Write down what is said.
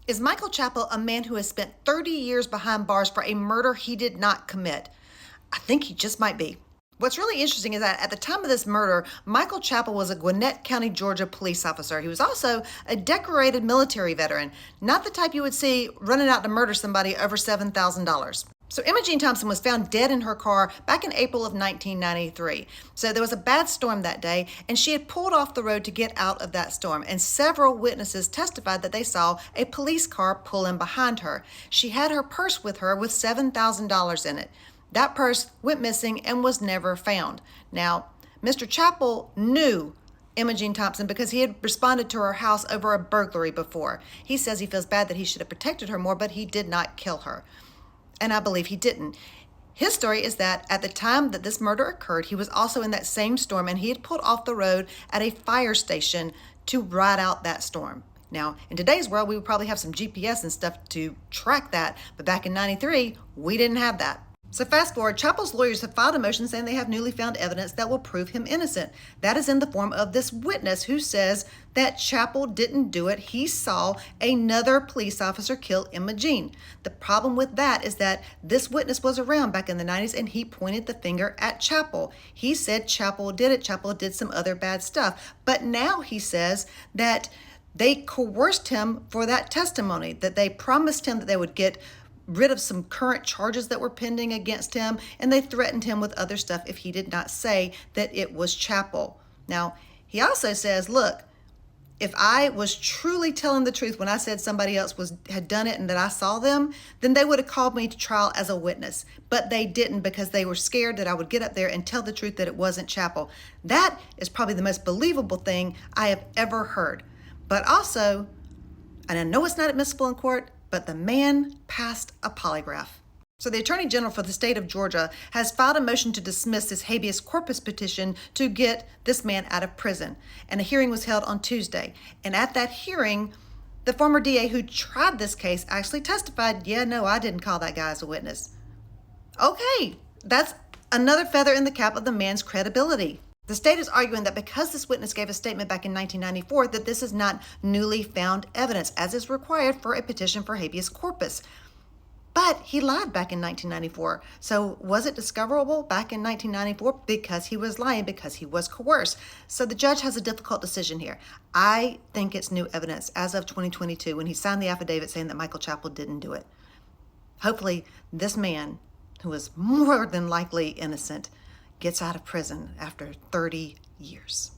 Is Michael Chappell a man who has spent 30 years behind bars for a murder he did not commit? I think he just might be. What's really interesting is that at the time of this murder, Michael Chappell was a Gwinnett County, Georgia police officer. He was also a decorated military veteran, not the type you would see running out to murder somebody over $7,000. So Emma Jean Thompson was found dead in her car back in April of 1993. So there was a bad storm that day, and she had pulled off the road to get out of that storm. And several witnesses testified that they saw a police car pull in behind her. She had her purse with her with $7,000 in it. That purse went missing and was never found. Now, Mr. Chappell knew Emma Jean Thompson because he had responded to her house over a burglary before. He says he feels bad that he should have protected her more, but he did not kill her. And I believe he didn't. His story is that at the time that this murder occurred, he was also in that same storm, and he had pulled off the road at a fire station to ride out that storm. Now, in today's world, we would probably have some GPS and stuff to track that, but back in 93, we didn't have that. So fast forward, Chappell's lawyers have filed a motion saying they have newly found evidence that will prove him innocent. That is in the form of this witness who says that Chappell didn't do it. He saw another police officer kill Emma Jean. The problem with that is that this witness was around back in the 90s, and he pointed the finger at Chappell. He said Chappell did it. Chappell did some other bad stuff. But now he says that they coerced him for that testimony, that they promised him that they would get rid of some current charges that were pending against him, and they threatened him with other stuff if he did not say that it was Chappell. Now, he also says, look, if I was truly telling the truth when I said somebody else had done it and that I saw them, then they would have called me to trial as a witness. But they didn't because they were scared that I would get up there and tell the truth that it wasn't Chappell. That is probably the most believable thing I have ever heard. But also, and I know it's not admissible in court, but the man passed a polygraph. So the Attorney General for the state of Georgia has filed a motion to dismiss this habeas corpus petition to get this man out of prison. And a hearing was held on Tuesday. And at that hearing, the former DA who tried this case actually testified, yeah, no, I didn't call that guy as a witness. Okay, that's another feather in the cap of the man's credibility. The state is arguing that because this witness gave a statement back in 1994, that this is not newly found evidence, as is required for a petition for habeas corpus. But he lied back in 1994. So was it discoverable back in 1994? Because he was lying, because he was coerced. So the judge has a difficult decision here. I think it's new evidence as of 2022 when he signed the affidavit saying that Michael Chappell didn't do it. Hopefully this man, who is more than likely innocent, gets out of prison after 30 years.